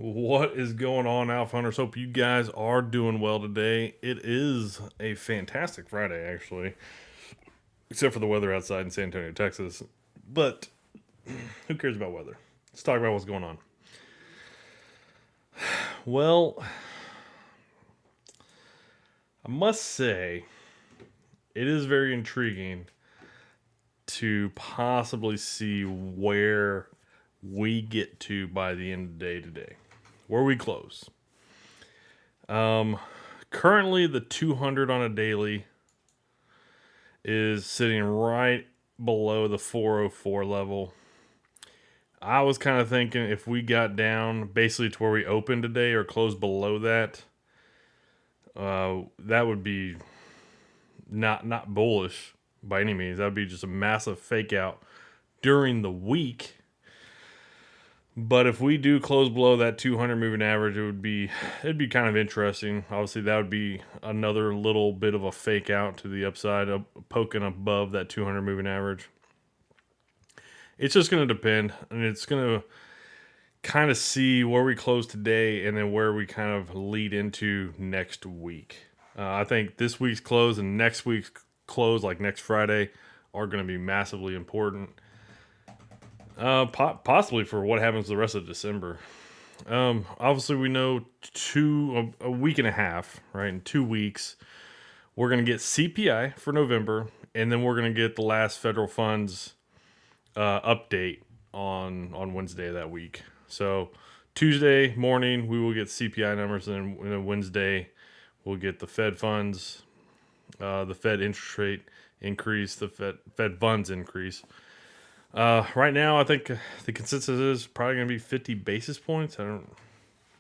What is going on, Alpha Hunters? Hope you guys are doing well today. It is a fantastic Friday, actually, except for the weather outside in San Antonio, Texas. But who cares about weather? Let's talk about what's going on. Well, I must say, it is very intriguing to possibly see where we get to by the end of the day today, where we close. Um, Currently, the 200 on a daily is sitting right below the 404 level. I was kind of thinking if we got down basically to where we opened today or closed below that, that would be not bullish by any means. That would be just a massive fake out during the week. But if we do close below that 200 moving average, it'd be kind of interesting. Obviously, that would be another little bit of a fake out to the upside, poking above that 200 moving average. It's just going to depend, and it's going to kind of see where we close today and then where we kind of lead into next week. I think this week's close and next week's close, like next Friday, are going to be massively important. Possibly for what happens the rest of December. Obviously, we know a week and a half, right? In 2 weeks, we're going to get CPI for November, and then we're going to get the last federal funds update on Wednesday of that week. So Tuesday morning we will get CPI numbers, and then Wednesday we'll get the Fed funds, the Fed interest rate increase, the Fed funds increase. Right now, I think the consensus is probably going to be 50 basis points. I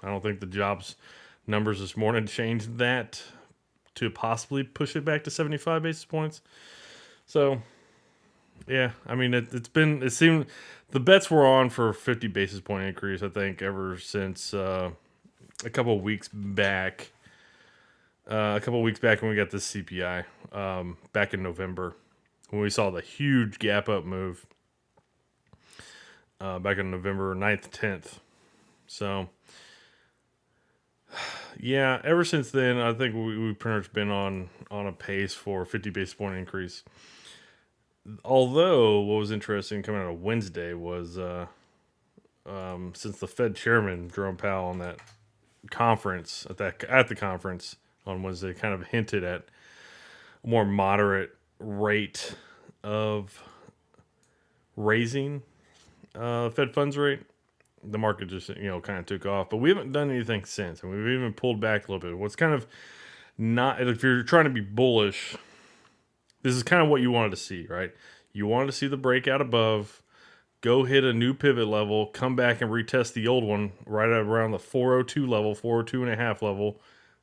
don't think the jobs numbers this morning changed that to possibly push it back to 75 basis points. So yeah, I mean it seemed the bets were on for 50 basis point increase. I think ever since a couple of weeks back. A couple of weeks back when we got this CPI back in November, when we saw the huge gap up move back in November 9th, 10th. So yeah, ever since then, I think we've pretty much been on a pace for 50 basis point increase. Although what was interesting coming out of Wednesday was since the Fed chairman Jerome Powell on that conference at the conference on Wednesday kind of hinted at a more moderate rate of raising Fed funds rate, the market just kind of took off. But we haven't done anything since, and we've even pulled back a little bit. What's kind of not, if you're trying to be bullish, this is kind of what you wanted to see, right? You wanted to see the breakout above, go hit a new pivot level, come back and retest the old one right around the 402 level, 402 and a half level.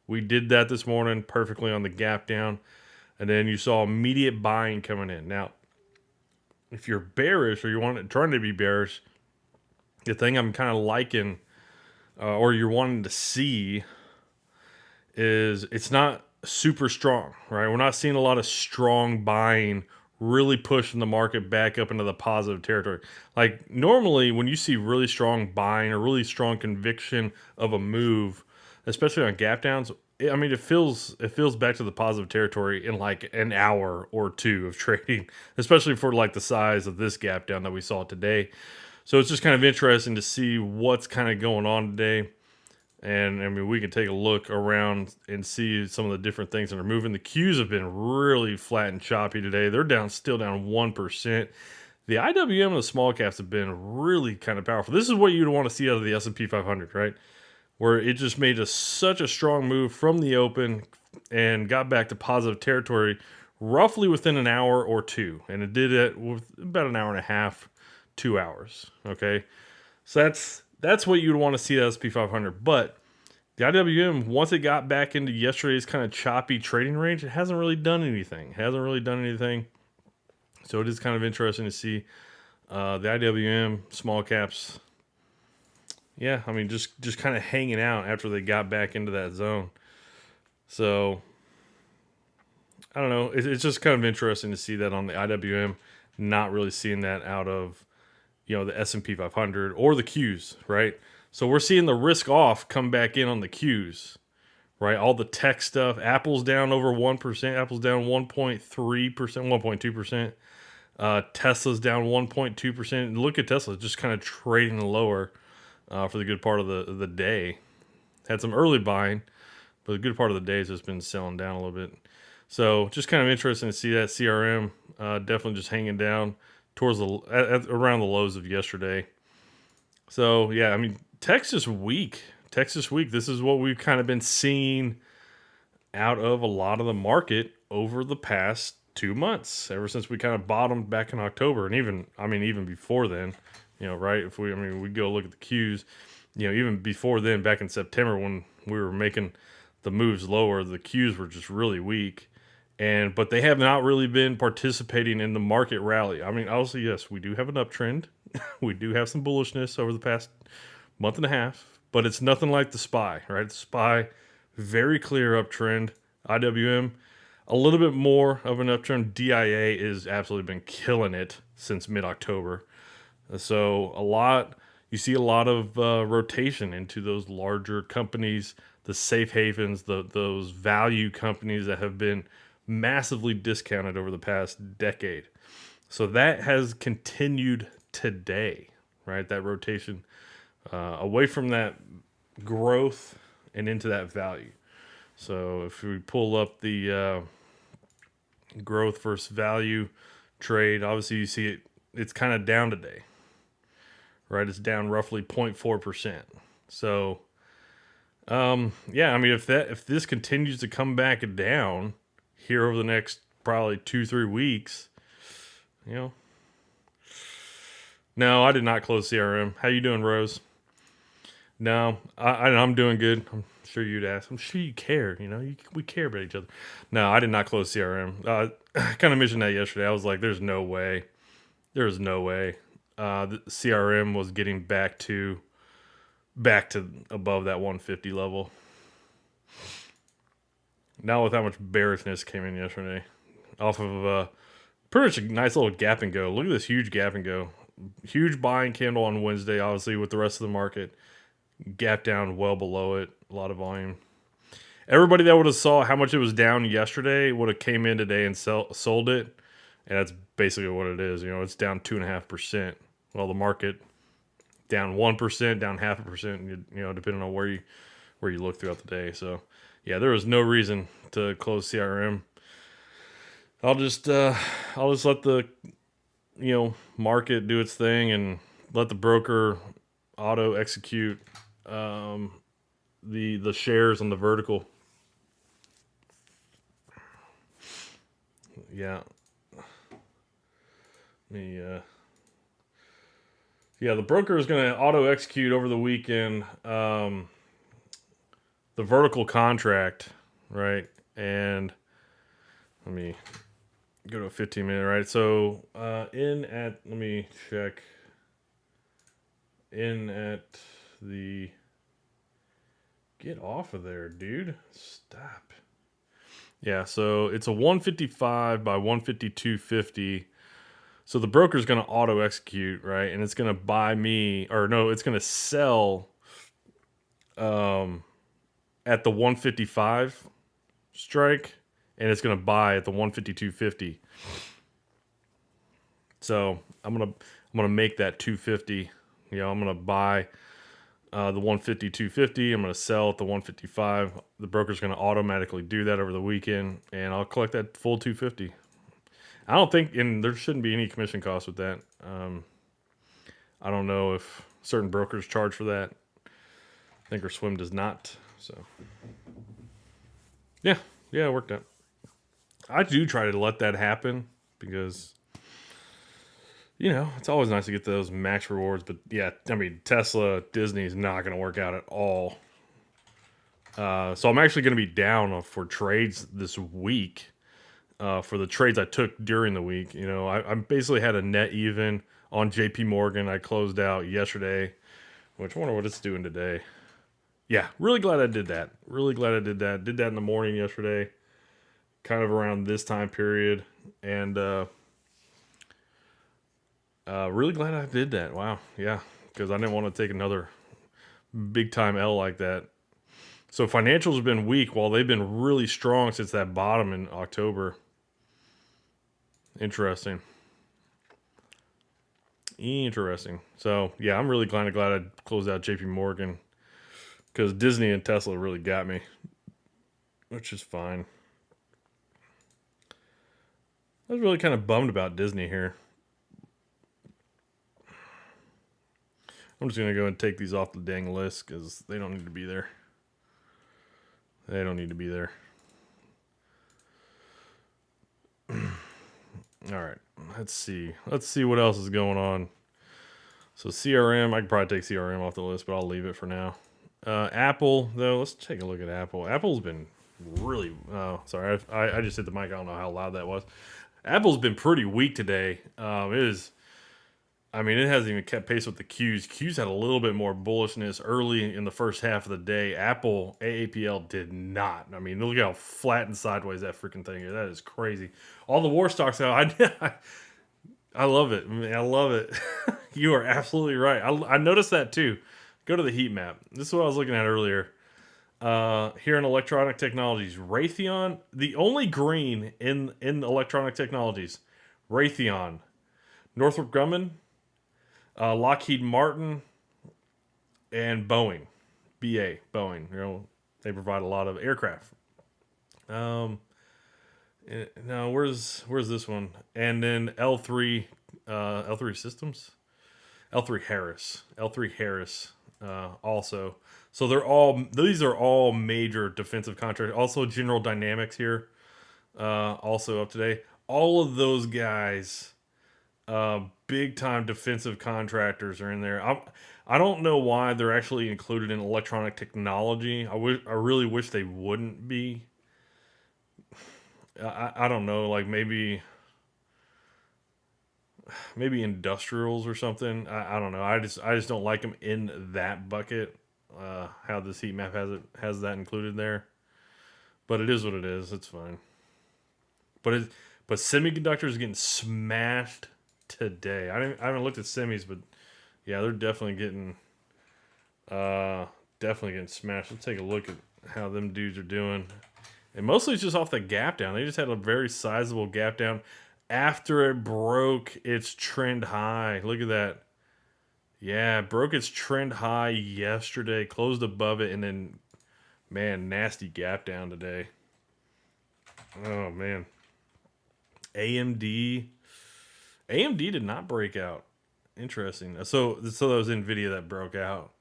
We did that this morning perfectly on the gap down, and then you saw immediate buying coming in. Now, if you're bearish or trying to be bearish, the thing I'm kind of liking, or you're wanting to see, is it's not super strong, right? We're not seeing a lot of strong buying really pushing the market back up into the positive territory. Like normally when you see really strong buying or really strong conviction of a move, especially on gap downs, I mean, it feels back to the positive territory in like an hour or two of trading, especially for like the size of this gap down that we saw today. So it's just kind of interesting to see what's kind of going on today. And I mean, we can take a look around and see some of the different things that are moving. The Qs have been really flat and choppy today. They're still down 1%. The IWM and the small caps have been really kind of powerful. This is what you'd want to see out of the S&P 500, right? Where it just made such a strong move from the open and got back to positive territory roughly within an hour or two. And it did it with about an hour and a half, 2 hours. Okay. So that's what you'd want to see at S&P 500. But the IWM, once it got back into yesterday's kind of choppy trading range, it hasn't really done anything. So it is kind of interesting to see the IWM, small caps. Yeah, I mean, just kind of hanging out after they got back into that zone. So, I don't know. It's just kind of interesting to see that on the IWM, not really seeing that out of, the S&P 500 or the Qs, right? So we're seeing the risk off come back in on the Qs, right? All the tech stuff. Apple's down over 1%. Apple's down 1.3%, 1.2%. Tesla's down 1.2%. Look at Tesla, just kind of trading lower for the good part of the day. Had some early buying, but the good part of the day has just been selling down a little bit. So just kind of interesting to see that CRM definitely just hanging down towards around the lows of yesterday. So yeah, I mean, tech's just weak. Tech's just weak. This is what we've kind of been seeing out of a lot of the market over the past 2 months, ever since we kind of bottomed back in October, and even before then, right? We go look at the Qs, even before then, back in September when we were making the moves lower, the Qs were just really weak, but they have not really been participating in the market rally. I mean, obviously, yes, we do have an uptrend, we do have some bullishness over the past month and a half, but it's nothing like the SPY, right? The SPY, very clear uptrend. IWM, a little bit more of an uptrend. DIA is absolutely been killing it since mid-October. So you see a lot of rotation into those larger companies, the safe havens, those value companies that have been massively discounted over the past decade. So that has continued today, right? That rotation away from that growth and into that value. So if we pull up the growth versus value trade, obviously you see it's kind of down today, right? It's down roughly 0.4%. So yeah, I mean, if this continues to come back down here over the next probably 2-3 weeks, No, I did not close CRM. How you doing, Rose? No, I'm doing good. I'm sure you'd ask. I'm sure you care. We care about each other. No, I did not close CRM. I kind of mentioned that yesterday. I was like, there's no way. There's no way. The CRM was getting back to above that 150 level. Now with how much bearishness came in yesterday, off of pretty much a nice little gap and go. Look at this huge gap and go. Huge buying candle on Wednesday, obviously with the rest of the market. Gap down well below it. A lot of volume. Everybody that would have saw how much it was down yesterday would have came in today and sold it. And that's basically what it is. It's down 2.5%. Well, the market down 1%, down 0.5%, depending on where you look throughout the day. So yeah, there was no reason to close CRM. I'll just let the market do its thing and let the broker auto execute the shares on the vertical. Yeah. The broker is going to auto execute over the weekend the vertical contract, right? And let me go to a 15-minute, right? So let me check. Get off of there, dude. Stop. Yeah, so it's a 155 by 152.50. So the broker's going to auto execute, right? And it's going to buy me, or no, it's going to sell at the 155 strike, and it's going to buy at the 152.50. So I'm gonna make that 250. I'm gonna buy the 152.50. I'm gonna sell at the 155. The broker's gonna automatically do that over the weekend, and I'll collect that full 250. I don't think, and there shouldn't be any commission costs with that. I don't know if certain brokers charge for that. Thinkorswim does not. So yeah, it worked out. I do try to let that happen because it's always nice to get those max rewards. But yeah, I mean, Tesla, Disney is not going to work out at all. So I'm actually going to be down for trades this week. For the trades I took during the week, I basically had a net even on JP Morgan. I closed out yesterday, which I wonder what it's doing today. Yeah, really glad I did that. Did that in the morning yesterday, kind of around this time period. And really glad I did that. Wow. Yeah, because I didn't want to take another big time L like that. So financials have been weak while they've been really strong since that bottom in October. Interesting. Interesting. So yeah, I'm really glad I closed out JP Morgan because Disney and Tesla really got me, which is fine. I was really kind of bummed about Disney here. I'm just gonna go and take these off the dang list because they don't need to be there. They don't need to be there. All right, let's see. Let's see what else is going on. So CRM, I could probably take CRM off the list, but I'll leave it for now. Apple, though, let's take a look at Apple. Apple's been really. Oh, sorry, I just hit the mic. I don't know how loud that was. Apple's been pretty weak today. It is. I mean, it hasn't even kept pace with the Qs. Qs had a little bit more bullishness early in the first half of the day. Apple AAPL did not. I mean, look how flat and sideways that freaking thing is. That is crazy. All the war stocks out. I love it. I love it. You are absolutely right. I noticed that too. Go to the heat map. This is what I was looking at earlier. Here in electronic technologies, Raytheon, the only green in electronic technologies, Raytheon, Northrop Grumman, Lockheed Martin, and Boeing, Boeing. You know, they provide a lot of aircraft. Um, no, where's this one? And then L3 Systems, L3 Harris, also. So these are all major defensive contractors. Also, General Dynamics here, also up today. All of those guys, big time defensive contractors are in there. I don't know why they're actually included in electronic technology. I really wish they wouldn't be. I don't know, like maybe industrials or something. I don't know. I just don't like them in that bucket. How this heat map has that included there, but it is what it is. It's fine. But semiconductors are getting smashed today. I haven't looked at semis, but yeah, they're definitely getting smashed. Let's take a look at how them dudes are doing. And mostly it's just off the gap down. They just had a very sizable gap down after it broke its trend high. Look at that. Yeah, it broke its trend high yesterday, closed above it, and then, man, nasty gap down today. Oh, man. AMD. AMD did not break out. Interesting. So that was NVIDIA that broke out.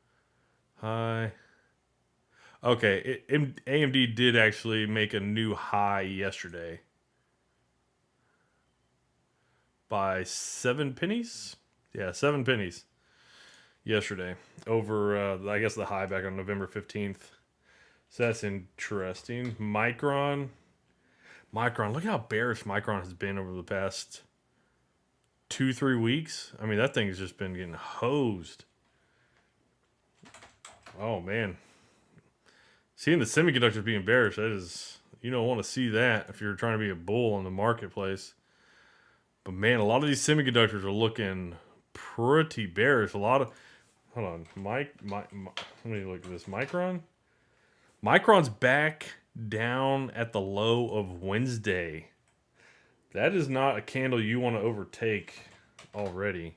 High. Okay, AMD did actually make a new high yesterday by 7 pennies. Yeah, 7 pennies yesterday over, I guess, the high back on November 15th. So that's interesting. Micron. Look how bearish Micron has been over the past 2-3 weeks. I mean, that thing has just been getting hosed. Oh, man. Seeing the semiconductors being bearish, that is, you don't want to see that if you're trying to be a bull in the marketplace. But man, a lot of these semiconductors are looking pretty bearish. Hold on, let me look at this. Micron's back down at the low of Wednesday. That is not a candle you want to overtake already.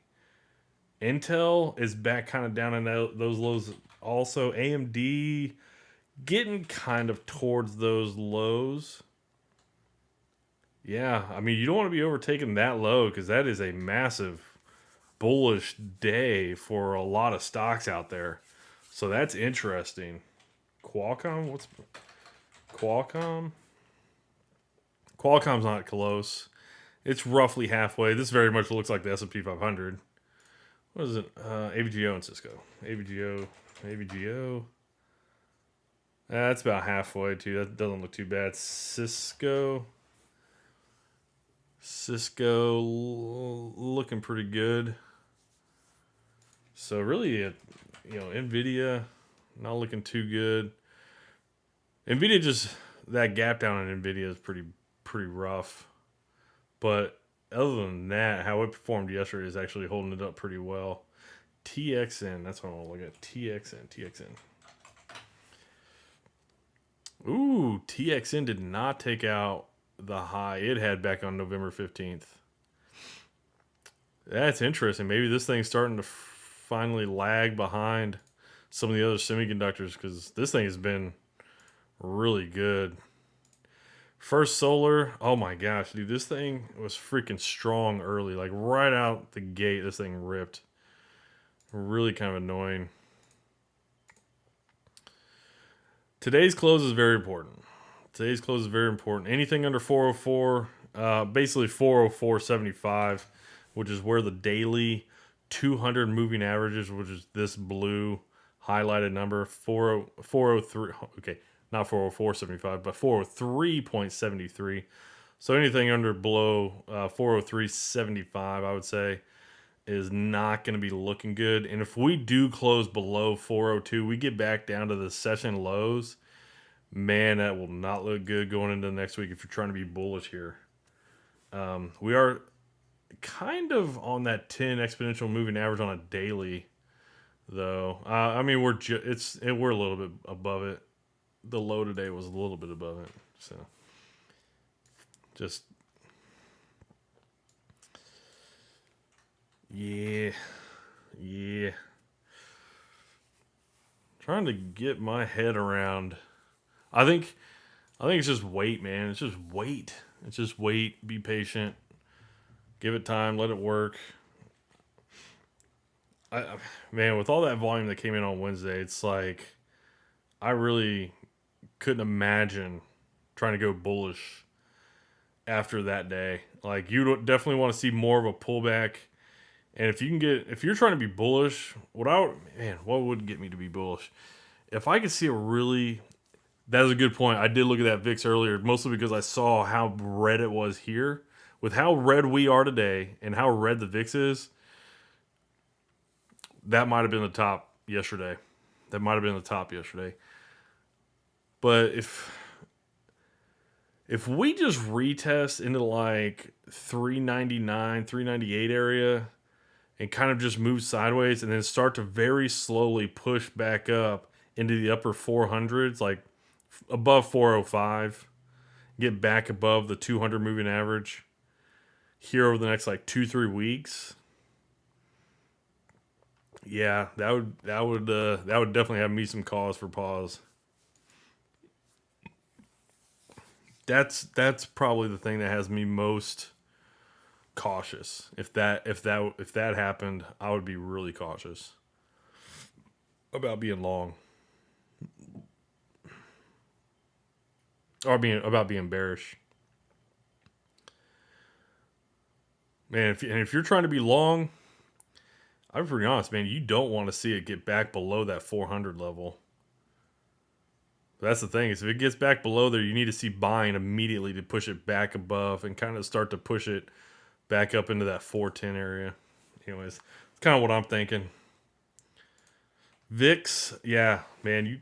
Intel is back kind of down in those lows. Also, AMD getting kind of towards those lows. Yeah, I mean, you don't want to be overtaking that low because that is a massive bullish day for a lot of stocks out there. So that's interesting. Qualcomm? Qualcomm? Qualcomm's not close. It's roughly halfway. This very much looks like the S&P 500. What is it? AVGO and Cisco. AVGO. That's about halfway too. That doesn't look too bad. Cisco looking pretty good. So really, Nvidia not looking too good. Nvidia just that gap down in Nvidia is pretty rough. But other than that, how it performed yesterday is actually holding it up pretty well. TXN. That's what I want to look at. TXN. Ooh, TXN did not take out the high it had back on November 15th. That's interesting. Maybe this thing's starting to finally lag behind some of the other semiconductors because this thing has been really good. First Solar, oh my gosh, dude, this thing was freaking strong early. Like right out the gate, this thing ripped. Really kind of annoying. Today's close is very important. Anything under 404, basically 404.75, which is where the daily 200 moving averages, which is this blue highlighted number, 403. Okay, not 404.75, but 403.73. So anything below 403.75, I would say, is not going to be looking good. And if we do close below 402, we get back down to the session lows. Man, that will not look good going into next week if you're trying to be bullish here. We are kind of on that 10 exponential moving average on a daily, though. I mean, we're a little bit above it. The low today was a little bit above it, so just yeah. Trying to get my head around. I think it's just wait, man. It's just wait. Be patient. Give it time. Let it work. Man, with all that volume that came in on Wednesday, it's like I really couldn't imagine trying to go bullish after that day. Like you definitely want to see more of a pullback. And if you're trying to be bullish, what would get me to be bullish? If I could see that is a good point. I did look at that VIX earlier, mostly because I saw how red it was here. With how red we are today and how red the VIX is, that might have been the top yesterday. But if we just retest into like 399, 398 area and kind of just move sideways and then start to very slowly push back up into the upper 400s, like above 405, get back above the 200 moving average here over the next like 2-3 weeks. Yeah, that would definitely have me some cause for pause. That's probably the thing that has me most cautious. If that happened, I would be really cautious about being long. Or about being bearish. Man, if you're trying to be long, I'm pretty honest, man, you don't want to see it get back below that 400 level. But that's the thing, is if it gets back below there, you need to see buying immediately to push it back above and kind of start to push it back up into that 410 area. Anyways, it's kind of what I'm thinking. VIX, yeah, man,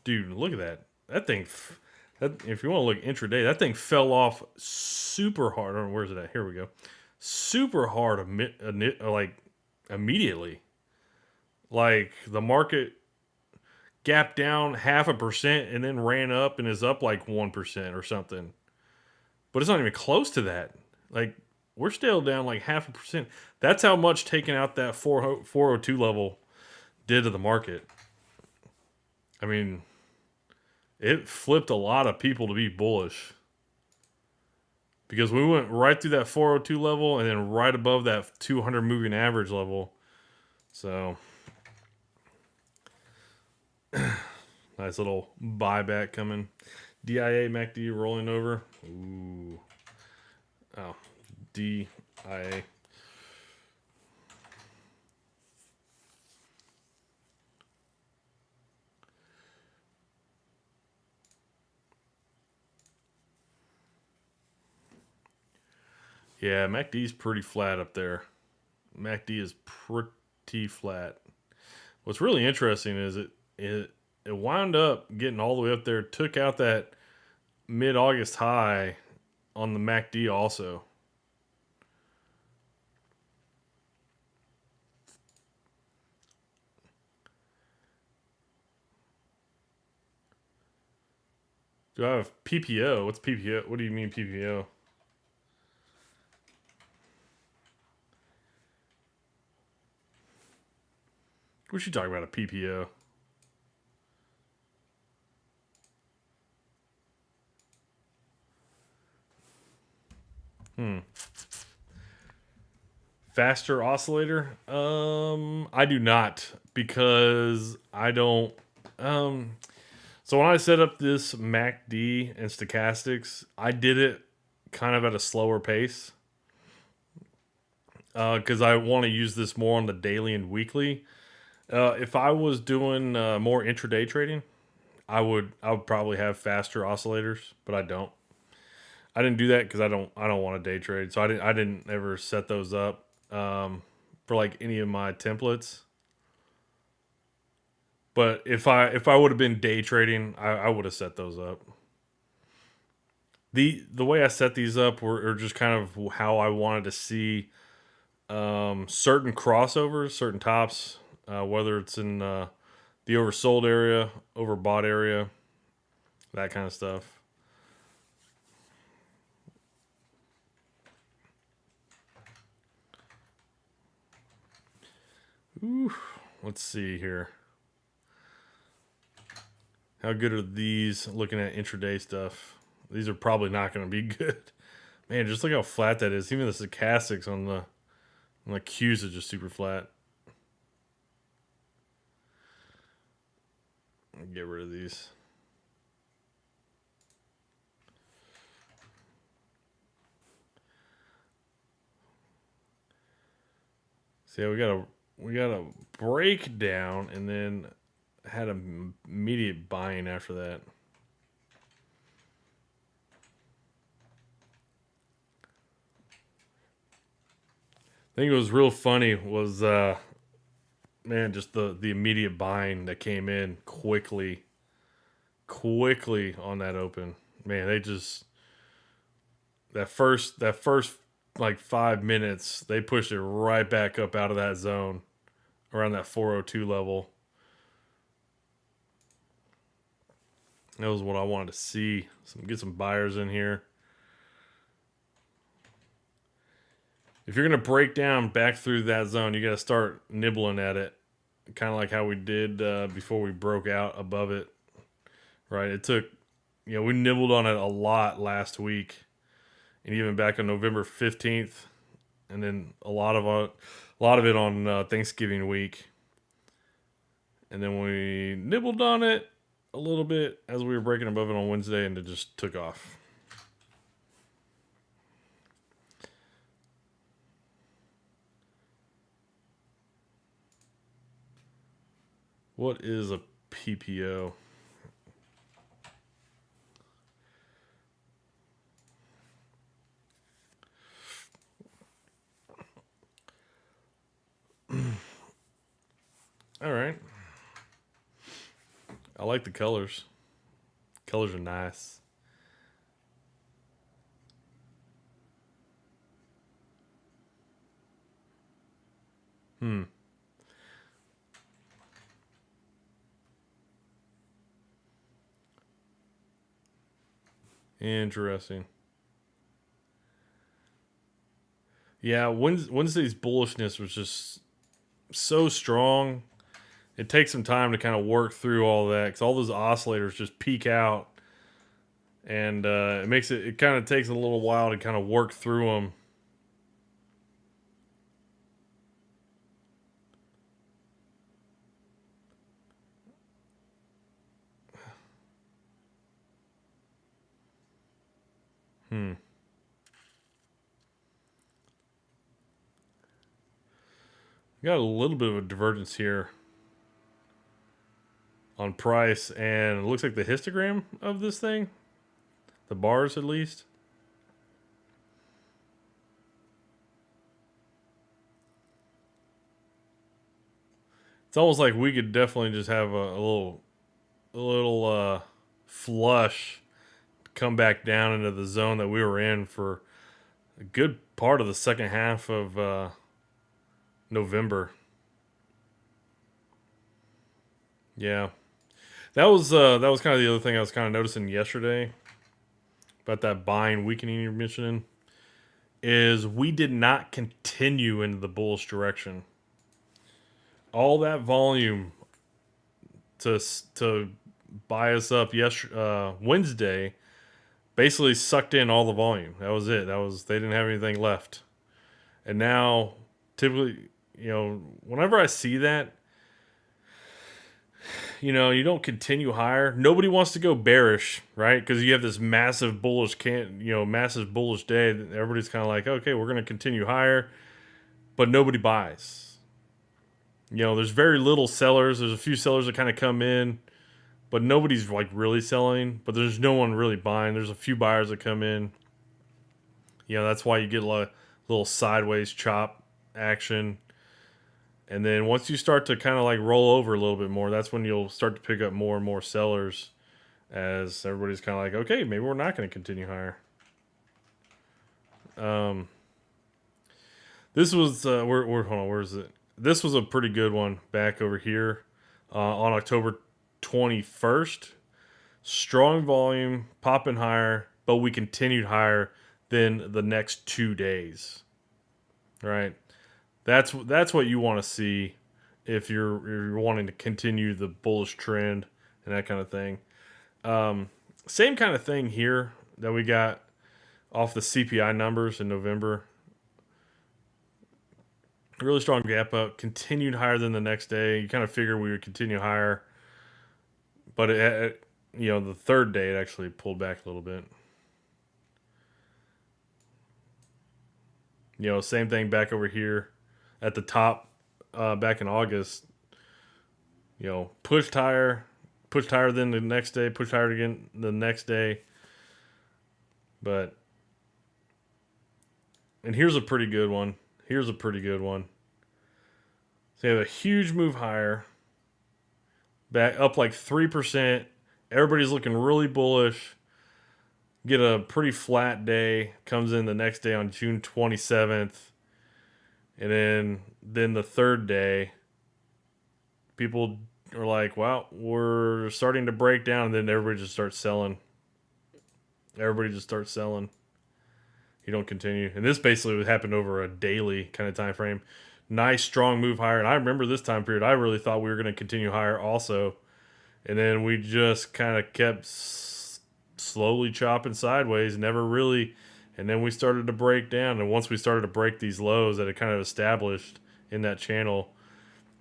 dude, look at that. That thing, if you want to look intraday, that thing fell off super hard. Where's it at? Here we go. Super hard, like immediately. Like the market gapped down 0.5% and then ran up and is up like 1% or something. But it's not even close to that. Like we're still down like 0.5%. That's how much taking out that 402 level did to the market. I mean, it flipped a lot of people to be bullish. Because we went right through that 402 level and then right above that 200 moving average level. So, nice little buyback coming. DIA MACD rolling over. Ooh. Oh, DIA. Yeah, MACD's pretty flat up there. MACD is pretty flat. What's really interesting is it wound up getting all the way up there, took out that mid-August high on the MACD also. Do I have PPO? What's PPO? What do you mean PPO? What you talking about a PPO? Hmm. Faster oscillator? I do not because I don't. Um, so when I set up this MACD and stochastics, I did it kind of at a slower pace because I want to use this more on the daily and weekly. If I was doing more intraday trading, I would probably have faster oscillators, but I don't. I didn't do that because I don't want to day trade, so I didn't ever set those up for like any of my templates. But if I would have been day trading, I would have set those up. The way I set these up were just kind of how I wanted to see certain crossovers, certain tops, whether it's in the oversold area, overbought area, that kind of stuff. Ooh, let's see here. How good are these looking at intraday stuff? These are probably not going to be good. Man, just look how flat that is. Even the stochastics on the Qs is just super flat. Get rid of these. See, we got a breakdown and then had an immediate buying after that. I think it was real funny was man, just the immediate buying that came in quickly on that open. Man, they just that first like 5 minutes, they pushed it right back up out of that zone around that 402 level. That was what I wanted to see. Get some buyers in here. If you're gonna break down back through that zone, you got to start nibbling at it, kind of like how we did before we broke out above it. Right? It took, we nibbled on it a lot last week, and even back on November 15th, and then a lot of it on Thanksgiving week, and then we nibbled on it a little bit as we were breaking above it on Wednesday, and it just took off. What is a PPO? All right. I like the colors. Colors are nice. Hmm. Interesting. Yeah, Wednesday's bullishness was just so strong. It takes some time to kind of work through all that because all those oscillators just peak out, and it makes it. It kind of takes a little while to kind of work through them. Hmm. We got a little bit of a divergence here on price, and it looks like the histogram of this thing, the bars at least. It's almost like we could definitely just have a little flush, come back down into the zone that we were in for a good part of the second half of November. Yeah, That was kind of the other thing I was kind of noticing yesterday about that buying weakening you're mentioning is we did not continue into the bullish direction. All that volume to buy us up Wednesday basically sucked in all the volume. That was it. That was they didn't have anything left. And now typically, whenever I see that, you don't continue higher. Nobody wants to go bearish, right? Because you have this massive bullish massive bullish day. Everybody's kind of like, okay, we're going to continue higher, but nobody buys. There's very little sellers. There's a few sellers that kind of come in, but nobody's like really selling. But there's no one really buying. There's a few buyers that come in. That's why you get a little sideways chop action. And then once you start to kind of like roll over a little bit more, that's when you'll start to pick up more and more sellers as everybody's kind of like, okay, maybe we're not going to continue higher. This was, hold on, where is it? This was a pretty good one back over here on October 21st. Strong volume, popping higher, but we continued higher than the next 2 days. Right? That's what you want to see if you're wanting to continue the bullish trend and that kind of thing. Same kind of thing here that we got off the CPI numbers in November. Really strong gap up, continued higher than the next day. You kind of figure we would continue higher, but the third day it actually pulled back a little bit. Same thing back over here at the top back in August. Pushed higher than the next day, pushed higher again the next day. And here's a pretty good one. So you have a huge move higher, back up like 3%. Everybody's looking really bullish. Get a pretty flat day. Comes in the next day on June 27th. And then the third day, people are like, wow, we're starting to break down. And then everybody just starts selling. You don't continue. And this basically happened over a daily kind of time frame. Nice, strong move higher. And I remember this time period, I really thought we were going to continue higher also. And then we just kind of kept slowly chopping sideways, never really. And then we started to break down. And once we started to break these lows that had kind of established in that channel,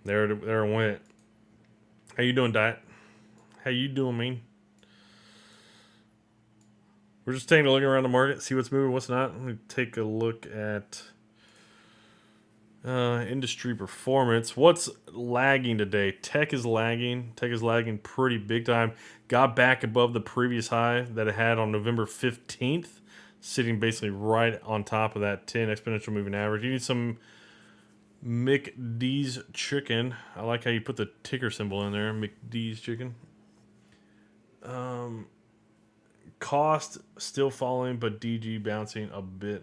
there it went. How you doing, Diet? How you doing, man? We're just taking a look around the market, see what's moving, what's not. Let me take a look at industry performance. What's lagging today? Tech is lagging. Tech is lagging pretty big time. Got back above the previous high that it had on November 15th, sitting basically right on top of that 10 exponential moving average. You need some McD's chicken. I like how you put the ticker symbol in there, McD's chicken. Cost still falling, but DG bouncing a bit.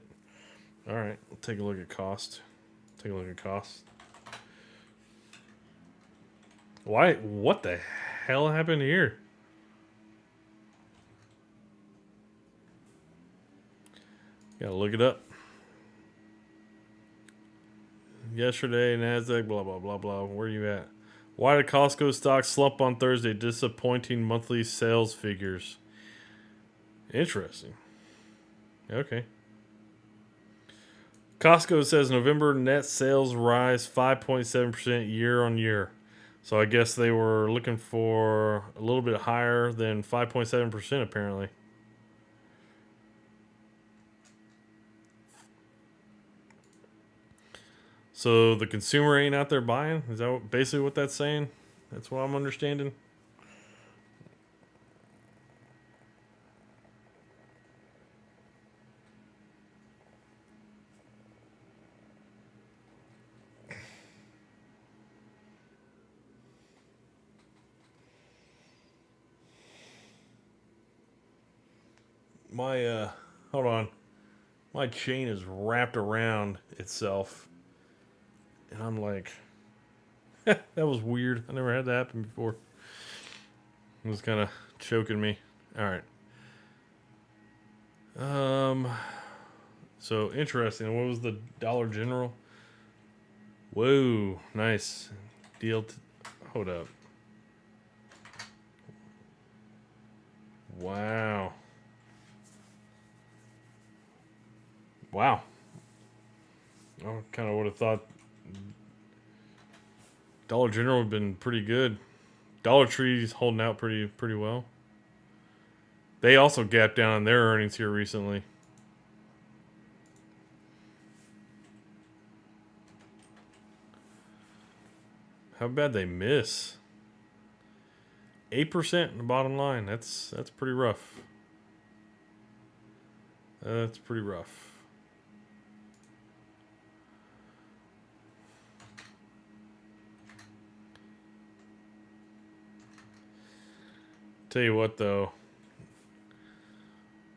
All right, we'll take a look at cost. Why? What the hell happened here? Gotta look it up. Yesterday, NASDAQ, blah, blah, blah, blah. Where are you at? Why did Costco stock slump on Thursday? Disappointing monthly sales figures. Interesting. Okay. Costco says November net sales rise 5.7% year on year. So I guess they were looking for a little bit higher than 5.7% apparently. So the consumer ain't out there buying? Is that basically what that's saying? That's what I'm understanding. My hold on. My chain is wrapped around itself. And I'm like, that was weird. I never had that happen before. It was kind of choking me. All right. Um. So interesting. What was the Dollar General? Whoa, nice deal. Hold up. Wow. Wow. I kind of would have thought Dollar General would have been pretty good. Dollar Tree's holding out pretty well. They also gapped down on their earnings here recently. How bad they miss? 8% in the bottom line. That's pretty rough. That's pretty rough. Tell you what, though,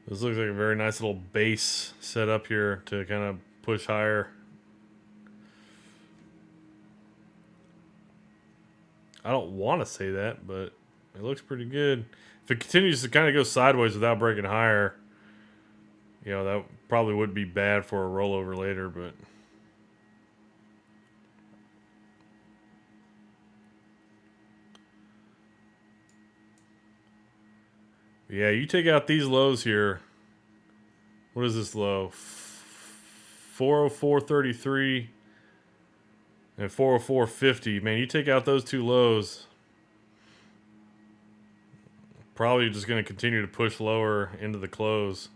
this looks like a very nice little base set up here to kind of push higher. I don't want to say that, but it looks pretty good. If it continues to kind of go sideways without breaking higher, you know, that probably would be bad for a rollover later, but yeah, you take out these lows here. What is this low? 404.33 and 404.50. Man, you take out those two lows, probably just going to continue to push lower into the close.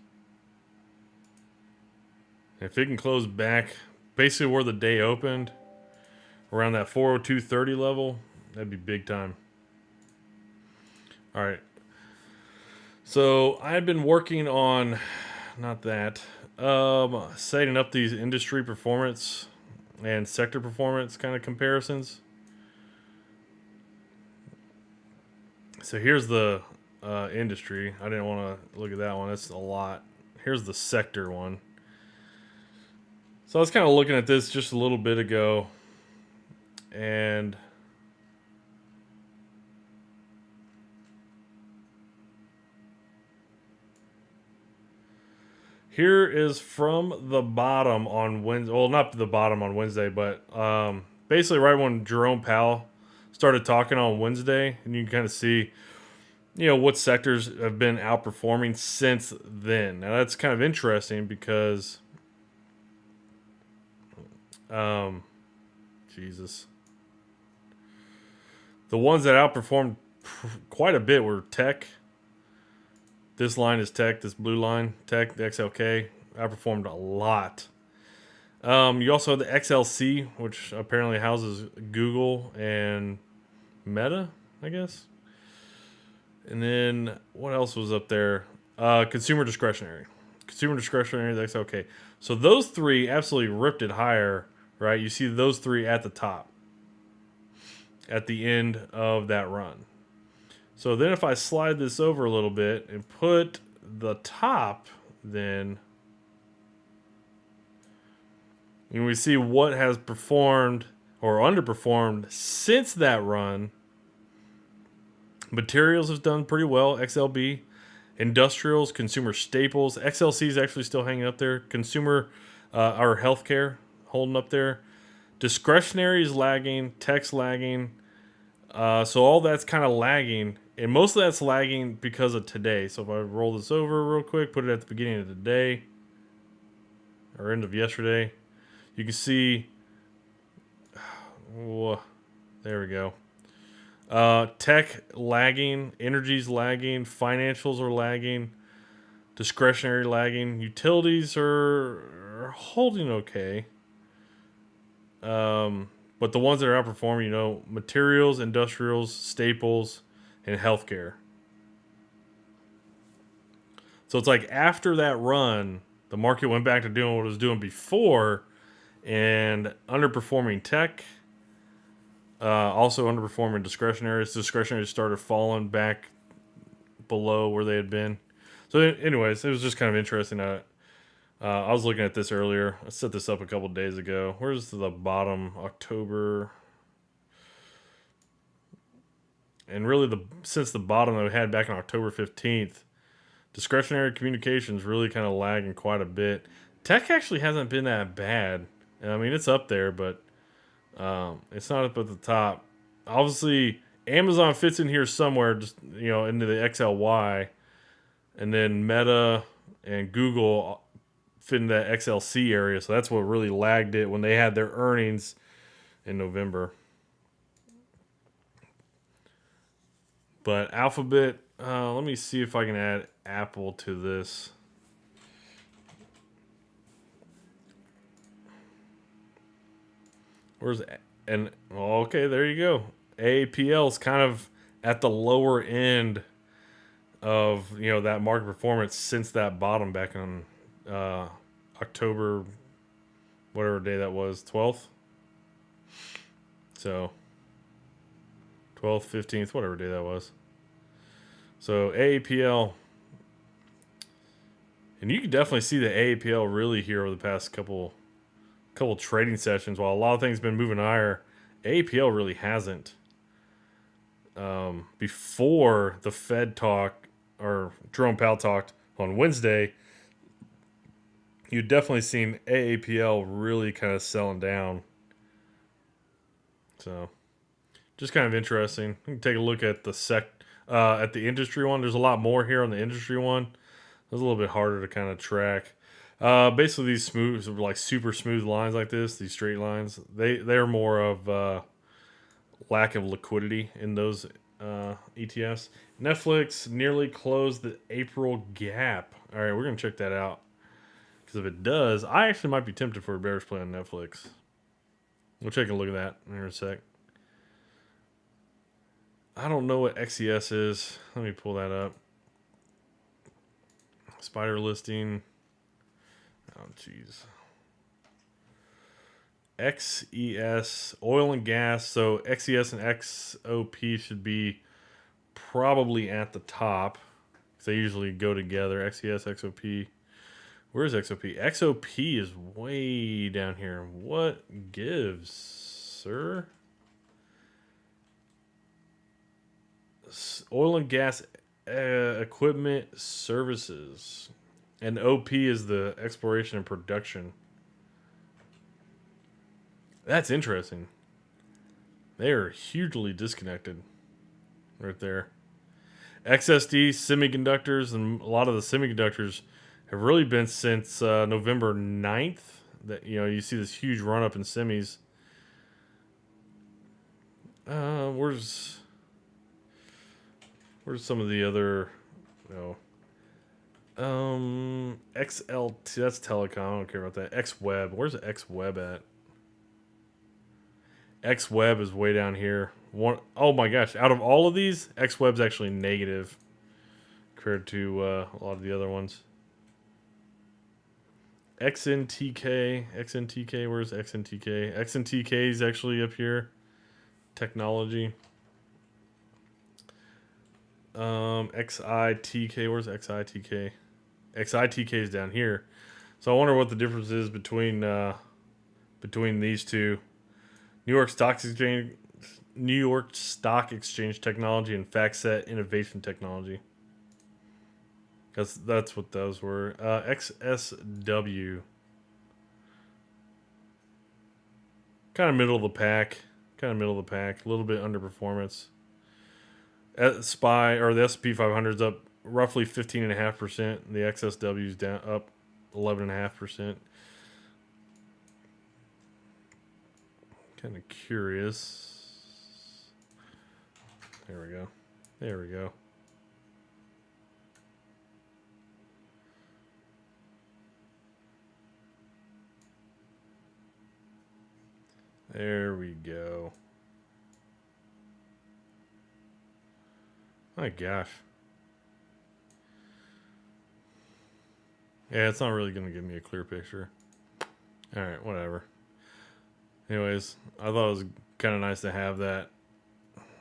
If it can close back basically where the day opened, around that 402.30 level, that'd be big time. All right. So I've been working on, not that, setting up these industry performance and sector performance kind of comparisons. So here's the industry. I didn't want to look at that one. That's a lot. Here's the sector one. So I was kind of looking at this just a little bit ago, and here is from the bottom on Wednesday. Well, not the bottom on Wednesday, but basically right when Jerome Powell started talking on Wednesday, and you can kind of see, you know, what sectors have been outperforming since then. Now that's kind of interesting because, Jesus, the ones that outperformed quite a bit were tech. This line is tech. This blue line, tech, the XLK, outperformed a lot. You also have the XLC, which apparently houses Google and Meta, I guess. And then what else was up there? Consumer discretionary. Consumer discretionary, the XLK. So those three absolutely ripped it higher, right? You see those three at the top at the end of that run. So then if I slide this over a little bit and put the top, then and we see what has performed or underperformed since that run. Materials has done pretty well, XLB. Industrials, consumer staples. XLC is actually still hanging up there. Consumer or healthcare holding up there. Discretionary is lagging. Tech's lagging. So all that's kind of lagging. And most of that's lagging because of today. So if I roll this over real quick, put it at the beginning of the day or end of yesterday, you can see, there we go. Tech lagging, energy's lagging, financials are lagging, discretionary lagging, utilities are holding okay. But the ones that are outperforming, you know, materials, industrials, staples, and healthcare. So it's like after that run, the market went back to doing what it was doing before, and underperforming tech, also underperforming discretionary. Discretionary started falling back below where they had been. So, anyways, it was just kind of interesting. I was looking at this earlier. I set this up a couple days ago. Where's the bottom? October. And really, since the bottom that we had back on October 15th, discretionary communications really kind of lagging quite a bit. Tech actually hasn't been that bad. I mean, it's up there, but it's not up at the top. Obviously, Amazon fits in here somewhere, just into the XLY, and then Meta and Google fit in that XLC area. So that's what really lagged it when they had their earnings in November. But Alphabet, let me see if I can add Apple to this. Where's and okay, there you go. AAPL is kind of at the lower end of that market performance since that bottom back on October, whatever day that was, 12th. So 12th, 15th, whatever day that was. So AAPL, and you can definitely see the AAPL really here over the past couple trading sessions. While a lot of things have been moving higher, AAPL really hasn't. Before the Fed talk or Jerome Powell talked on Wednesday, you've definitely seen AAPL really kind of selling down. So, just kind of interesting. You can take a look at at the industry one. There's a lot more here on the industry one. It's a little bit harder to kind of track. Basically, these smooth, like super smooth lines like this, these straight lines, they're more of lack of liquidity in those ETFs. Netflix nearly closed the April gap. All right, we're gonna check that out because if it does, I actually might be tempted for a bearish play on Netflix. We'll take a look at that in a sec. I don't know what XES is. Let me pull that up. Spider listing. Oh, jeez. XES, oil and gas. So XES and XOP should be probably at the top. They usually go together. XES, XOP. Where's XOP? XOP is way down here. What gives, sir? Oil and gas equipment services. And OP is the exploration and production. That's interesting. They are hugely disconnected right there. XSD, semiconductors, and a lot of the semiconductors have really been since November 9th. That you see this huge run up in semis. Where's some of the other XLT, that's telecom. I don't care about that. XWeb. Where's XWeb at? XWeb is way down here. Oh my gosh! Out of all of these, XWeb's actually negative compared to a lot of the other ones. XNTK. Where's XNTK? XNTK is actually up here. Technology. XITK. Where's XITK? XITK is down here. So I wonder what the difference is between these two. New York Stock Exchange Technology and FactSet Innovation Technology. That's what those were. XSW. Kind of middle of the pack. A little bit underperformance. SPY or the S&P 500 is up roughly 15.5%. The XSW is down up 11.5%. Kind of curious. There we go. There we go. My gosh. Yeah, it's not really going to give me a clear picture. Alright, whatever. Anyways, I thought it was kind of nice to have that.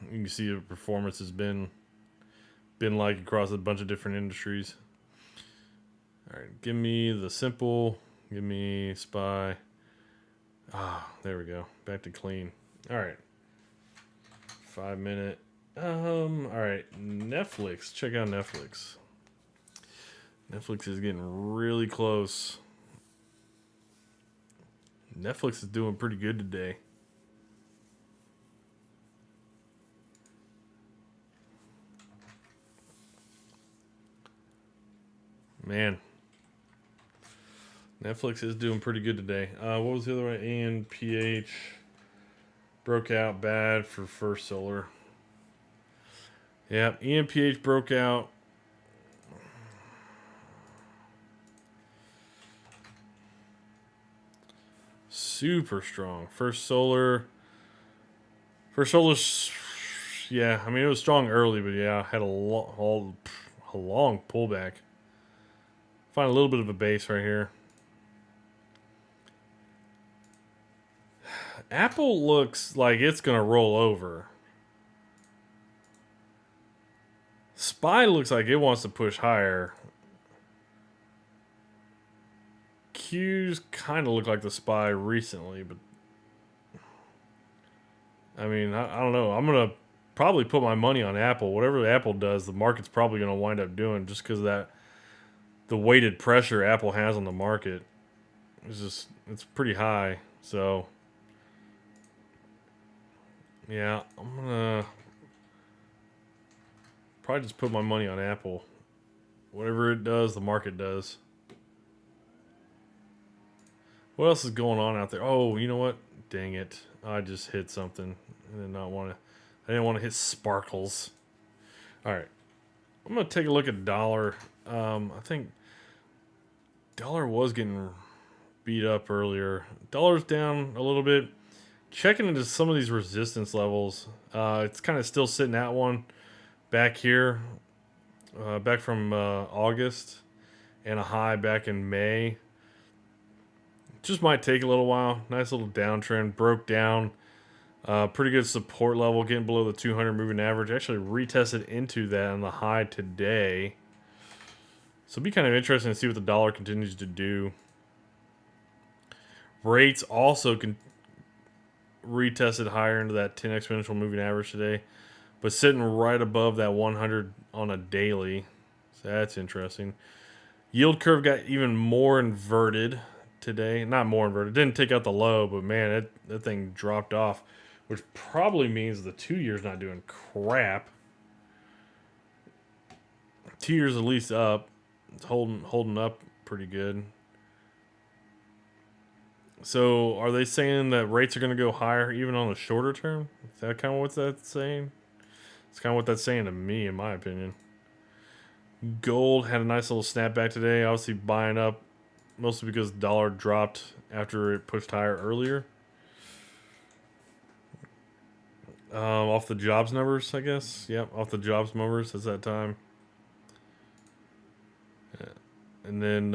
You can see the performance has been like across a bunch of different industries. Alright, give me the simple. Give me SPY. There we go. Back to clean. Alright. 5 minute. All right, Netflix. Check out Netflix. Netflix is getting really close. Netflix is doing pretty good today. Man, Netflix is doing pretty good today. What was the other one? ANPH broke out bad for First Solar. Yeah, ENPH broke out. Super strong. First Solar. First Solar's. Yeah, I mean, it was strong early, but yeah, had a long pullback. Find a little bit of a base right here. Apple looks like it's going to roll over. SPY looks like it wants to push higher. Q's kind of look like the SPY recently, but I mean, I don't know. I'm going to probably put my money on Apple. Whatever Apple does, the market's probably going to wind up doing just because of that the weighted pressure Apple has on the market is just it's pretty high. So yeah, I'm gonna probably just put my money on Apple. Whatever it does, the market does. What else is going on out there? Oh, you know what? Dang it! I just hit something. I did not want to. I didn't want to hit sparkles. All right, I'm gonna take a look at dollar. I think dollar was getting beat up earlier. Dollar's down a little bit. Checking into some of these resistance levels. It's kind of still sitting at one back here, back from August, and a high back in May. Just might take a little while. Nice little downtrend. Broke down. Pretty good support level, getting below the 200 moving average. Actually retested into that on the high today. So it'll be kind of interesting to see what the dollar continues to do. Rates also retested higher into that 10 exponential moving average today, but sitting right above that 100 on a daily. So that's interesting. Yield curve got even more inverted today. Not more inverted. Didn't take out the low, but man, that thing dropped off, which probably means the 2 years not doing crap. 2 years at least up. It's holding up pretty good. So are they saying that rates are going to go higher even on the shorter term? Is that kind of what that's saying? It's kind of what that's saying to me, in my opinion. Gold had a nice little snapback today. Obviously buying up, mostly because dollar dropped after it pushed higher earlier. Off the jobs numbers, I guess. Yep, off the jobs numbers. It's that time. Yeah. And then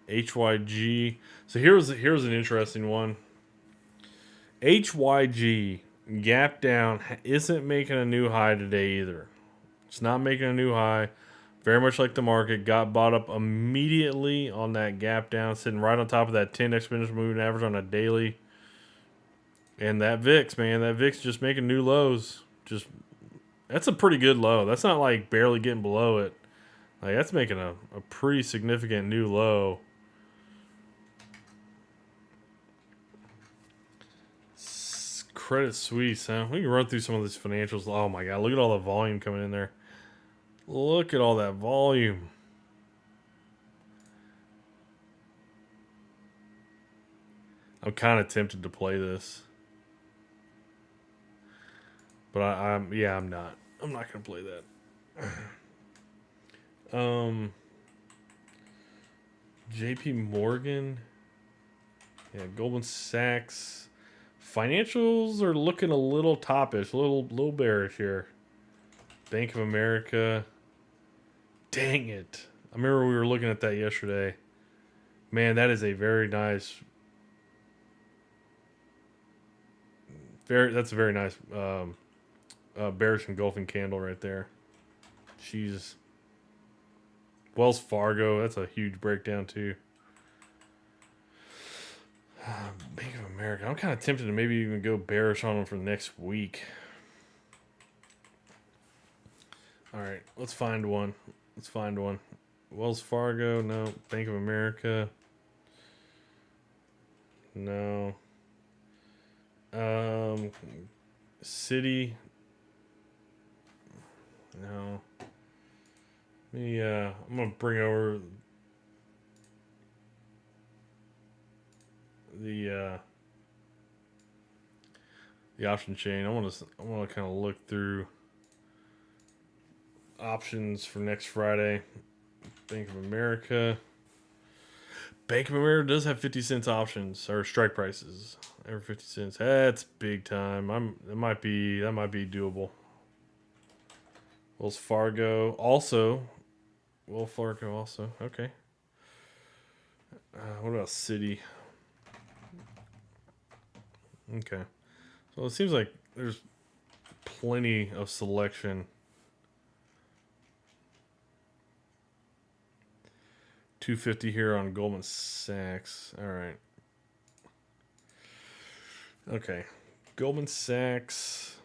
HYG. So here's an interesting one. HYG gap down isn't making a new high today either. It's not making a new high. Very much like the market, got bought up immediately on that gap down, sitting right on top of that 10 exponential moving average on a daily. And that VIX, man, that VIX just making new lows. Just that's a pretty good low. That's not like barely getting below it. Like that's making a pretty significant new low. Credit Suisse, huh? We can run through some of these financials. Oh my god, look at all the volume coming in there. Look at all that volume. I'm kind of tempted to play this. But I'm not. I'm not gonna play that. J.P. Morgan, yeah, Goldman Sachs. Financials are looking a little toppish, a little bearish here. Bank of America. Dang it! I remember we were looking at that yesterday. Man, that is a very nice. That's a very nice bearish engulfing candle right there. Jeez. Wells Fargo, that's a huge breakdown too. Bank of America. I'm kind of tempted to maybe even go bearish on them for next week. All right, let's find one. Let's find one. Wells Fargo, no. Bank of America, no. Um, City, no. I'm gonna bring over the uh, the option chain. I want to kind of look through options for next Friday. Bank of America. Bank of America does have 50 cents options or strike prices. Every 50 cents. That's big time. That might be doable. Wells Fargo also. Wells Fargo also. Okay. What about Citi? Okay. So it seems like there's plenty of selection. 250 here on Goldman Sachs. All right. Okay. Goldman Sachs.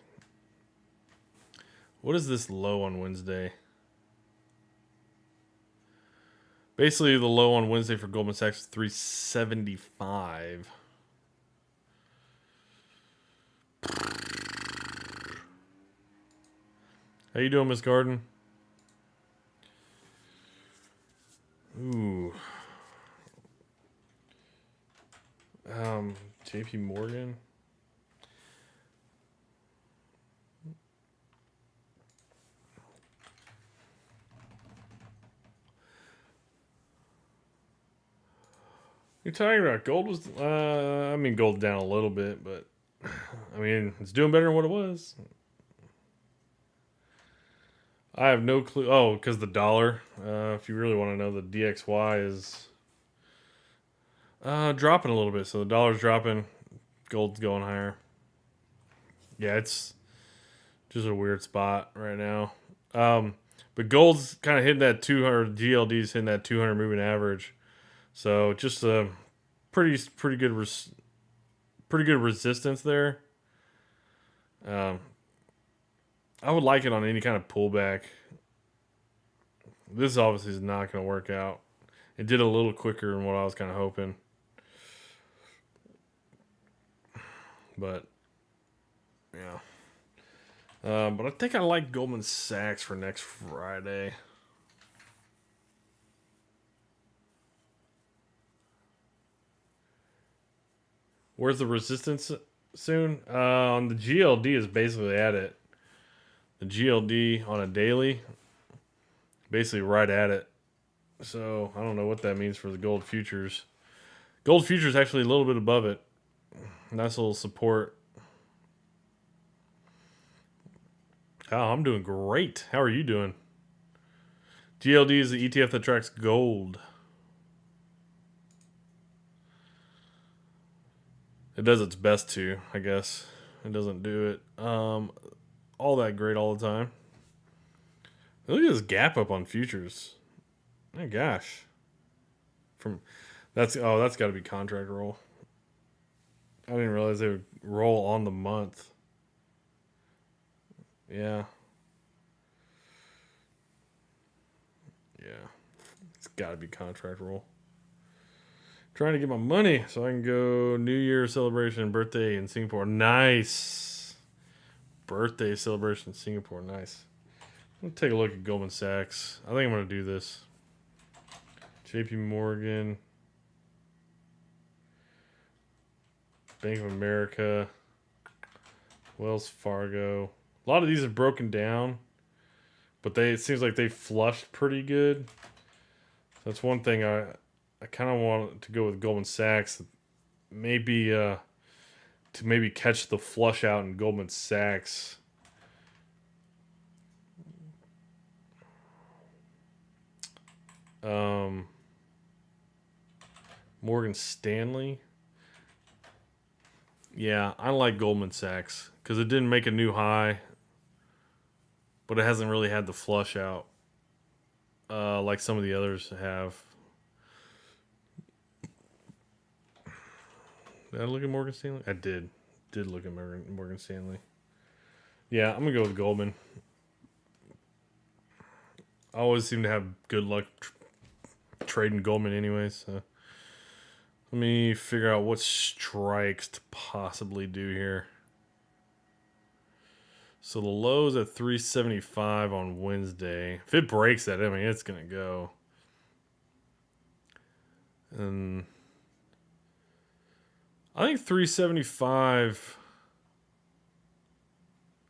What is this low on Wednesday? Basically, the low on Wednesday for Goldman Sachs is 375. How you doing, Miss Garden? Ooh. JP Morgan. You're talking about gold was I mean gold down a little bit, but I mean it's doing better than what it was. I have no clue. Oh, because the dollar. If you really want to know, the DXY is dropping a little bit. So the dollar's dropping, gold's going higher. Yeah, it's just a weird spot right now. But gold's kind of hitting that 200. GLD's hitting that 200 moving average. So just a pretty good pretty good resistance there. Um, I would like it on any kind of pullback. This obviously is not going to work out. It did a little quicker than what I was kind of hoping. But, yeah. But I think I like Goldman Sachs for next Friday. Where's the resistance soon? On the GLD is basically at it. The GLD on a daily, basically right at it. So I don't know what that means for the gold futures. Gold futures actually a little bit above it. Nice little support. Oh, I'm doing great. How are you doing? GLD is the ETF that tracks gold. It does its best to, I guess. It doesn't do it all that great all the time. Look at this gap up on futures. My gosh. From that's got to be contract roll. I didn't realize they would roll on the month. Yeah. Yeah. It's got to be contract roll. Trying to get my money so I can go New Year celebration, birthday in Singapore. Nice. Birthday celebration in Singapore. Nice. Let's take a look at Goldman Sachs. I think I'm going to do this. JP Morgan. Bank of America. Wells Fargo. A lot of these have broken down, but it seems like they flushed pretty good. That's one thing I kind of want to go with Goldman Sachs. Maybe to maybe catch the flush out in Goldman Sachs. Morgan Stanley. Yeah, I like Goldman Sachs because it didn't make a new high, but it hasn't really had the flush out like some of the others have. Did I look at Morgan Stanley? I did. Did look at Morgan Stanley. Yeah, I'm gonna go with Goldman. I always seem to have good luck trading Goldman anyways. So let me figure out what strikes to possibly do here. So the low's at 375 on Wednesday. If it breaks that, I mean, it's going to go. And I think 375.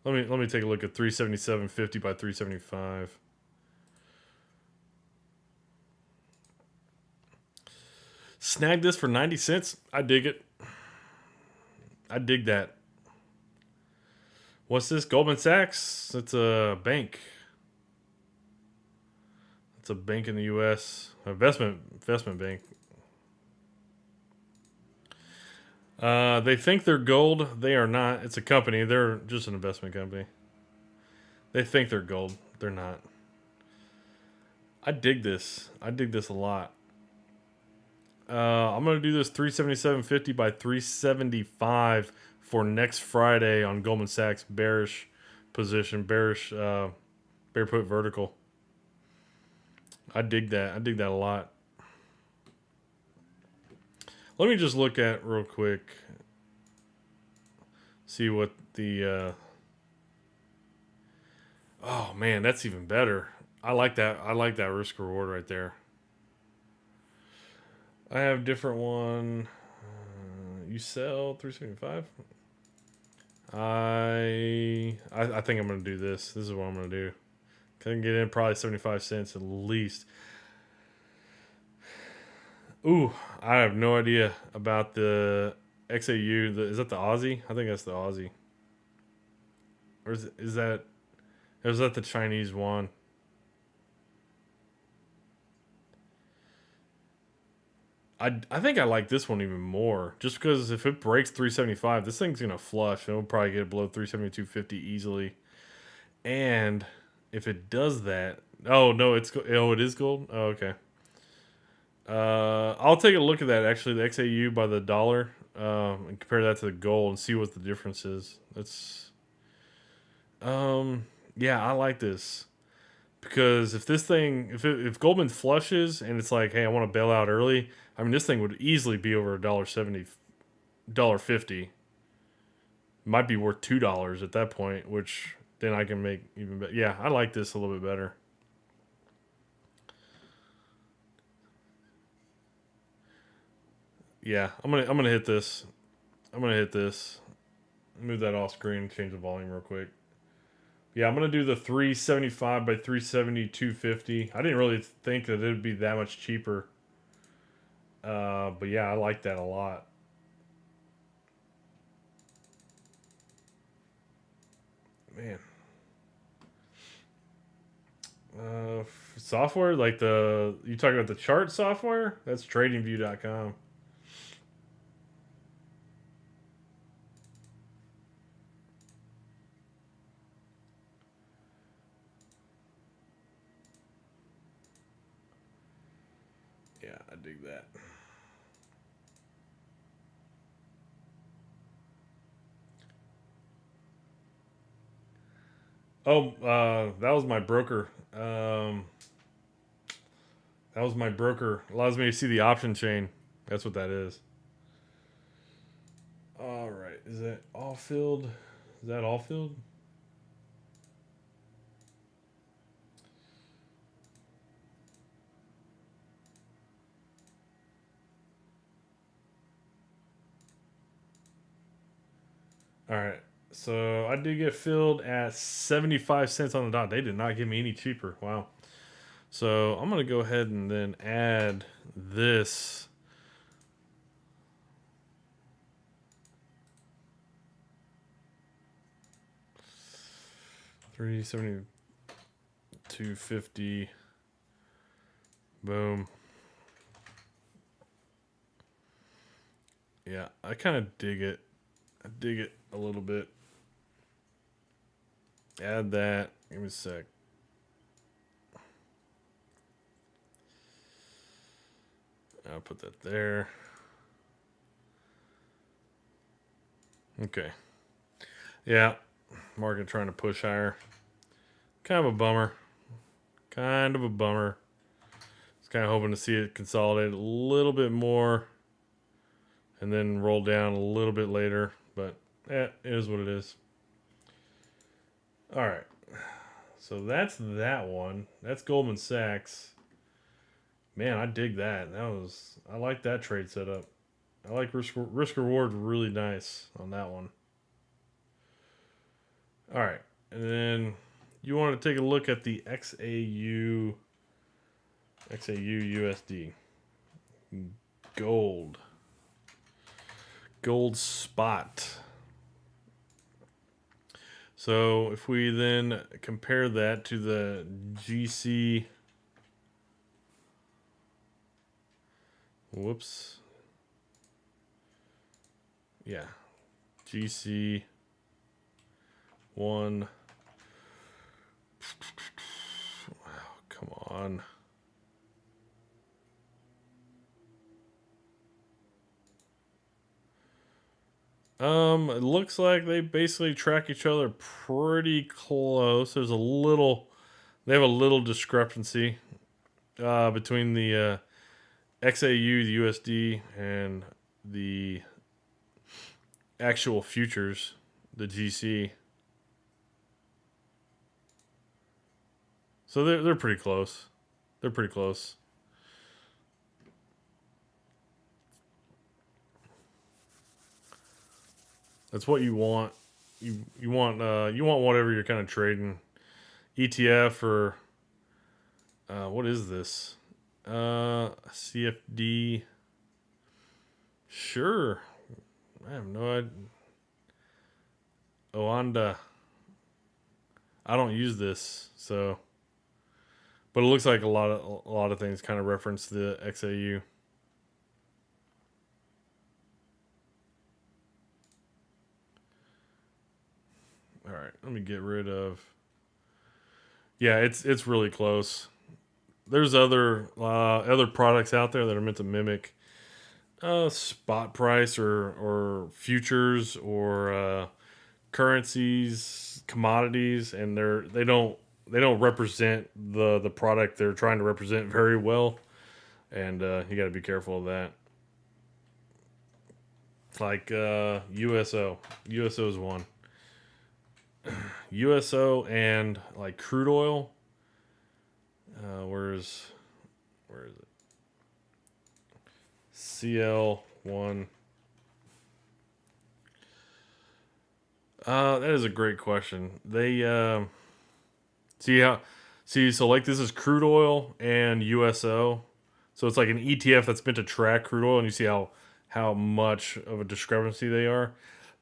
Let me take a look at 377.50 by 375. Snag this for 90 cents. I dig it. I dig that. What's this? Goldman Sachs? It's a bank. It's a bank in the U.S. Investment bank. They think they're gold. They are not. It's a company. They're just an investment company. They think they're gold. They're not. I dig this. I dig this a lot. I'm gonna do this 377.50 by 375 for next Friday on Goldman Sachs bearish position, bearish bear put vertical. I dig that. I dig that a lot. Let me just look at real quick. See what the oh man, that's even better. I like that. I like that risk reward right there. I have different one. You sell 375. I think I'm gonna do this. This is what I'm gonna do. Can get in probably 75 cents at least. Ooh, I have no idea about the XAU. Is that the Aussie? I think that's the Aussie. Or is that the Chinese one? I think I like this one even more. Just because if it breaks 375, this thing's gonna flush. It'll probably get below 372.50 easily. And if it does that, oh no, it is gold. Oh, okay. I'll take a look at that actually, the XAU by the dollar, and compare that to the gold and see what the difference is. That's yeah, I like this because if Goldman flushes and it's like, hey, I want to bail out early. I mean, this thing would easily be over $1.70, $1.50. Might be worth $2 at that point, which then I can make even better. Yeah, I like this a little bit better. Yeah, I'm gonna hit this. I'm gonna hit this. Move that off screen. Change the volume real quick. Yeah, I'm gonna do the 375 by 372.50. I didn't really think that it'd be that much cheaper. But yeah, I like that a lot. Man. Software like you talking about the chart software? That's tradingview.com. Yeah, I dig that. Oh, that was my broker. That was my broker. Allows me to see the option chain. That's what that is. All right. Is that all filled? Is that all filled? All right. So I did get filled at 75 cents on the dot. They did not give me any cheaper. Wow. So I'm going to go ahead and then add this. $372.50. Boom. Yeah, I kind of dig it. I dig it a little bit. Add that. Give me a sec. I'll put that there. Okay. Yeah, market trying to push higher. Kind of a bummer. Kind of a bummer. I was kind of hoping to see it consolidate a little bit more and then roll down a little bit later. But it is what it is. All right. So that's that one. That's Goldman Sachs. Man, I dig that. I like that trade setup. I like risk reward really nice on that one. All right. And then you want to take a look at the XAU USD. Gold spot. So if we then compare that to the GC, whoops, yeah, GC one. Wow, come on. It looks like they basically track each other pretty close. They have a little discrepancy between the XAU, the USD, and the actual futures, the GC. So they're pretty close. They're pretty close. That's what you want. You want whatever you're kind of trading. ETF or what is this? CFD. Sure. I have no idea. Oanda. I don't use this, so. But it looks like a lot of things kind of reference the XAU. All right, let me get rid of. Yeah, it's really close. There's other products out there that are meant to mimic spot price or futures or currencies, commodities, and they don't represent the product they're trying to represent very well, and you got to be careful of that. Like USO, USO is one. USO and like crude oil. Where is it? CL1. That is a great question. They so like this is crude oil and USO. So it's like an ETF that's meant to track crude oil, and you see how much of a discrepancy they are.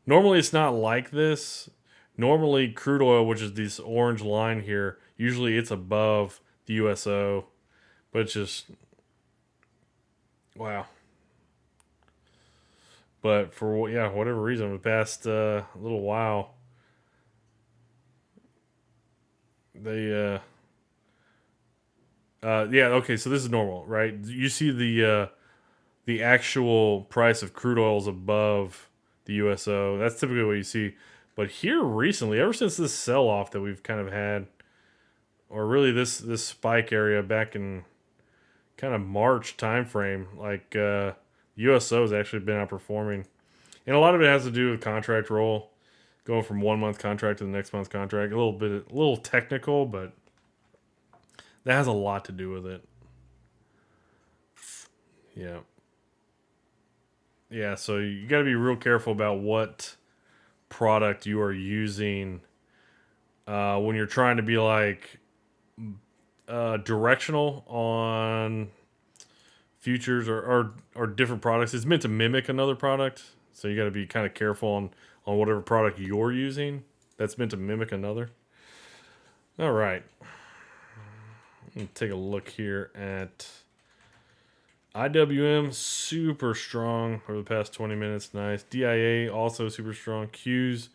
Normally it's not like this. Normally crude oil, which is this orange line here, usually it's above the USO, but it's just wow. But for whatever reason, the past little while, they okay. So this is normal, right? You see the actual price of crude oil is above the USO. That's typically what you see. But here recently, ever since this sell off that we've kind of had, or really this spike area back in kind of March timeframe, like USO has actually been outperforming, and a lot of it has to do with contract roll, going from 1 month contract to the next month's contract. A little technical, but that has a lot to do with it. Yeah, yeah. So you got to be real careful about what product you are using when you're trying to be like directional on futures or different products. It's meant to mimic another product, so you got to be kind of careful on whatever product you're using that's meant to mimic another. All right, let me take a look here at IWM. Super strong over the past 20 minutes. Nice. DIA also super strong. Q's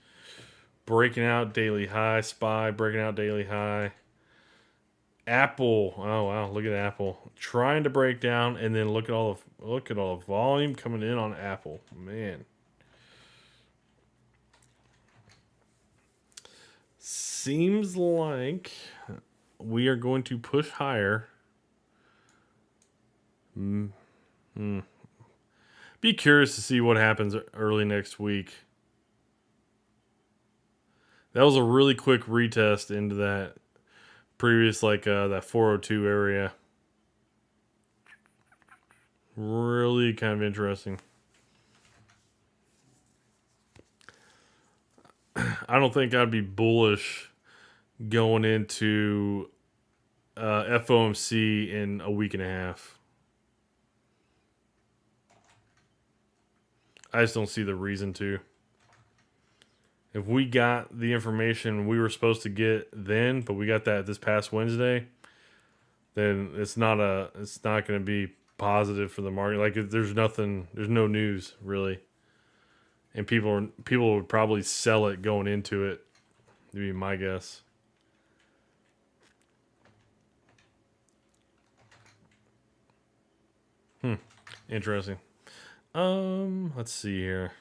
breaking out daily high. SPY breaking out daily high. Apple, oh wow, look at Apple trying to break down, and then look at all the volume coming in on Apple. Man, seems like we are going to push higher. Be curious to see what happens early next week. That was a really quick retest into that previous, that 402 area. Really kind of interesting. I don't think I'd be bullish going into FOMC in a week and a half. I just don't see the reason to. If we got the information we were supposed to get then, but we got that this past Wednesday, then it's not going to be positive for the market. Like there's no news really, and people would probably sell it going into it. Would be my guess. Interesting. Let's see here.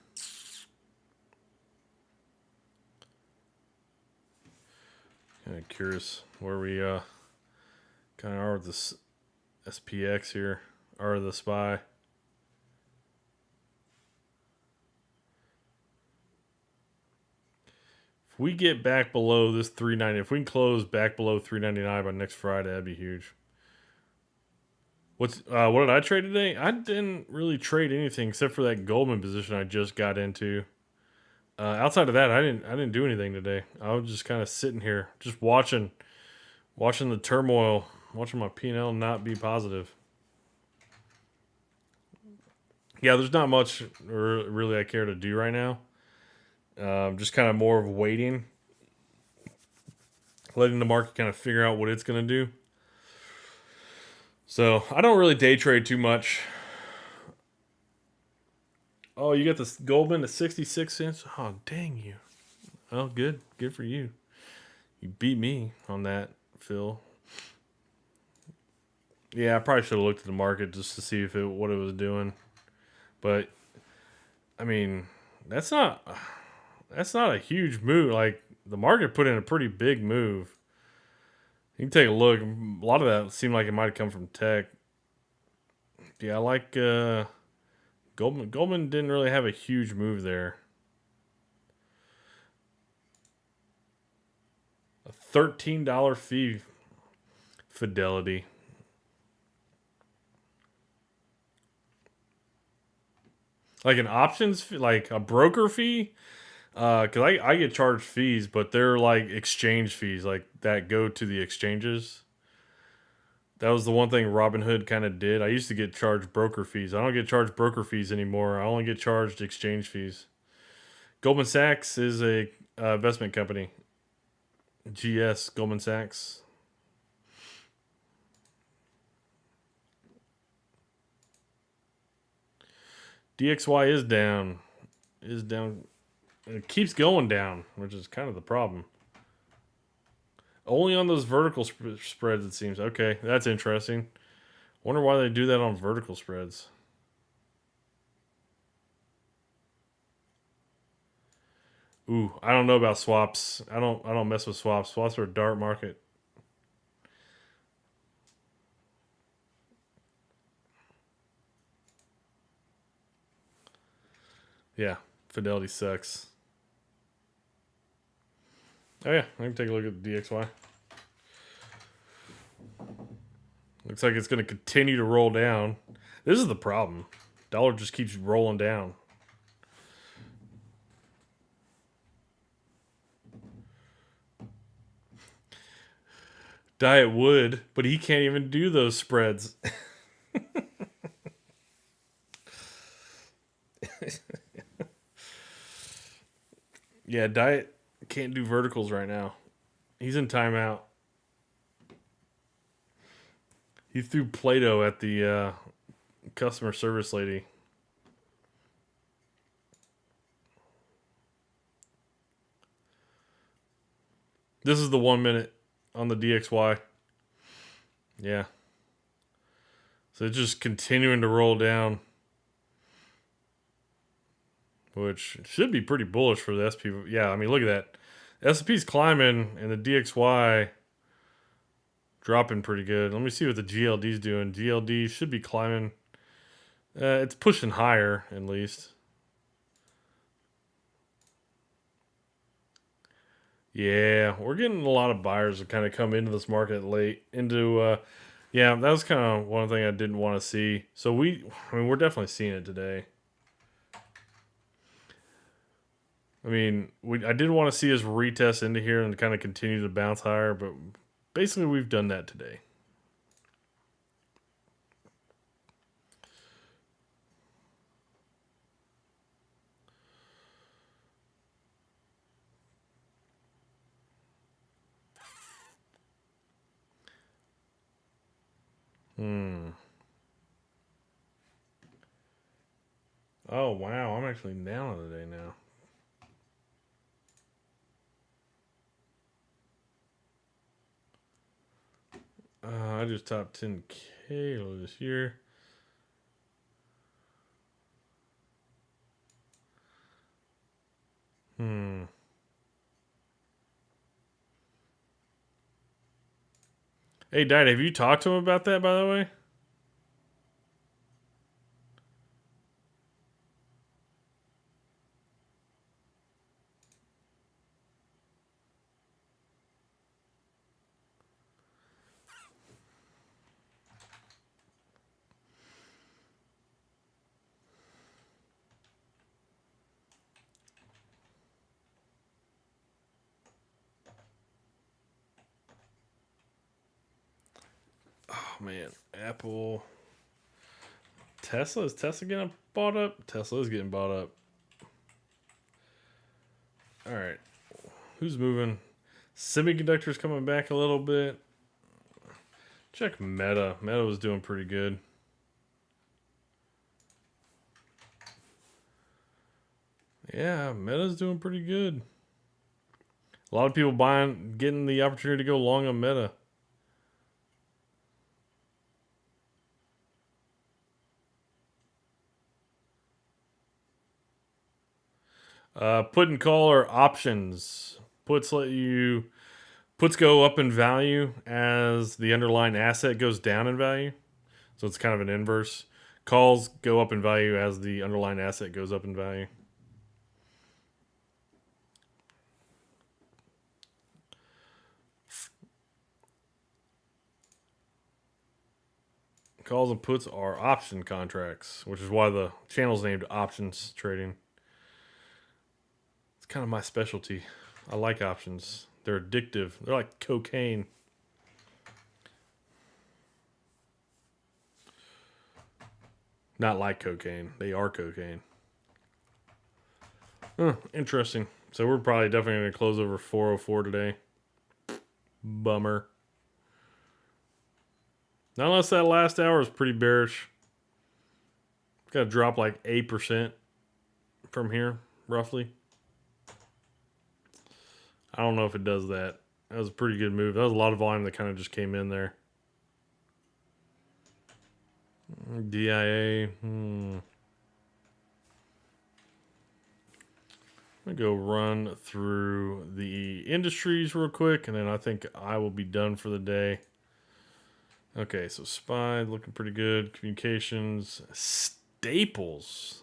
Kind of curious where we kind of are with this SPX here, or the SPY. If we get back below this 390, if we can close back below 399 by next Friday, that'd be huge. What did I trade today? I didn't really trade anything except for that Goldman position I just got into. Outside of that, I didn't do anything today. I was just kind of sitting here, just watching the turmoil, watching my P&L not be positive. Yeah, there's not much really I care to do right now. Just kind of more of waiting, letting the market kind of figure out what it's going to do. So I don't really day trade too much. Oh, you got this Goldman at 66 cents? Oh, dang you. Oh, good. Good for you. You beat me on that, Phil. Yeah, I probably should have looked at the market just to see what it was doing. But I mean, that's not a huge move. Like the market put in a pretty big move. You can take a look. A lot of that seemed like it might have come from tech. Yeah, I like Goldman. Goldman didn't really have a huge move there. A $13 fee, Fidelity. Like an options fee, like a broker fee. Because I get charged fees, but they're like exchange fees, like that go to the exchanges. That was the one thing Robinhood kind of did. I used to get charged broker fees. I don't get charged broker fees anymore. I only get charged exchange fees. Goldman Sachs is a investment company. GS, Goldman Sachs. DXY is down. Is down. It keeps going down, which is kind of the problem. Only on those vertical spreads, it seems. Okay, that's interesting. Wonder why they do that on vertical spreads. Ooh, I don't know about swaps. I don't mess with swaps. Swaps are a dark market. Yeah, Fidelity sucks. Oh yeah, I can take a look at the DXY. Looks like it's going to continue to roll down. This is the problem. Dollar just keeps rolling down. Diet would, but he can't even do those spreads. Yeah, Diet can't do verticals right now. He's in timeout. He threw Play-Doh at the customer service lady. This is the 1 minute on the DXY. Yeah. So it's just continuing to roll down, which should be pretty bullish for the SP. Yeah, I mean, look at that. S&P's climbing and the DXY dropping pretty good. Let me see what the GLD's doing. GLD should be climbing. It's pushing higher at least. Yeah, we're getting a lot of buyers that kind of come into this market late. Yeah, that was kind of one thing I didn't want to see. So we're definitely seeing it today. I did want to see us retest into here and kind of continue to bounce higher, but basically we've done that today. Hmm. Oh wow, I'm actually down today now. I just topped 10K this year. Hmm. Hey, Dad, have you talked to him about that, by the way? Oh man, Apple, Tesla. Is Tesla getting bought up? Tesla is getting bought up. All right, who's moving? Semiconductors coming back a little bit. Check Meta. Meta was doing pretty good. Yeah, Meta's doing pretty good. A lot of people getting the opportunity to go long on Meta. Put and call are options. Puts go up in value as the underlying asset goes down in value. So it's kind of an inverse. Calls go up in value as the underlying asset goes up in value. Calls and puts are option contracts, which is why the channel's named options trading. It's kind of my specialty. I like options. They're addictive. They're like cocaine. Not like cocaine. They are cocaine. Interesting. So we're probably definitely going to close over 404 today. Bummer. Not unless that last hour is pretty bearish. Got to drop like 8% from here, roughly. I don't know if it does that. That was a pretty good move. That was a lot of volume that kind of just came in there. DIA. I'm going to go run through the industries real quick, and then I think I will be done for the day. Okay, so SPY looking pretty good. Communications. Staples.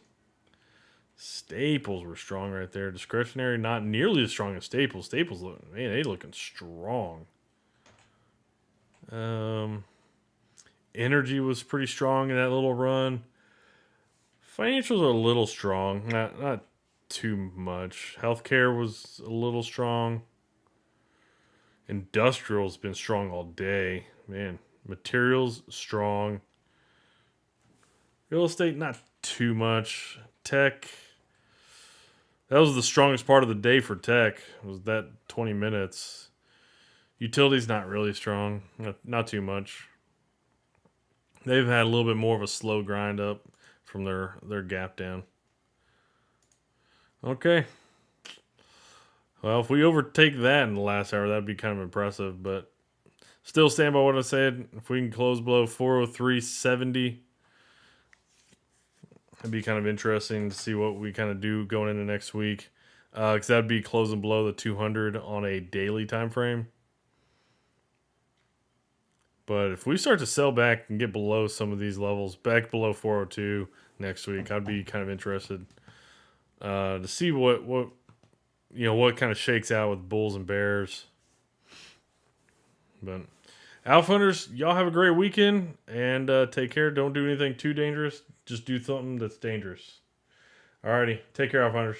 Staples were strong right there. Discretionary, not nearly as strong as Staples. Staples, they looking strong. Energy was pretty strong in that little run. Financials are a little strong, not too much. Healthcare was a little strong. Industrial's been strong all day, man. Materials strong. Real estate not too much. Tech. That was the strongest part of the day for tech. Was that 20 minutes? Utilities not really strong. Not too much. They've had a little bit more of a slow grind up from their gap down. Okay. Well, if we overtake that in the last hour, that'd be kind of impressive. But still stand by what I said. If we can close below 403.70, it'd be kind of interesting to see what we kind of do going into next week. Because that'd be closing below the 200 on a daily time frame. But if we start to sell back and get below some of these levels, back below 402 next week, I'd be kind of interested to see what what kind of shakes out with Bulls and Bears. But Alpha Hunters, y'all have a great weekend and take care. Don't do anything too dangerous. Just do something that's dangerous. Alrighty, take care, Alpha Hunters.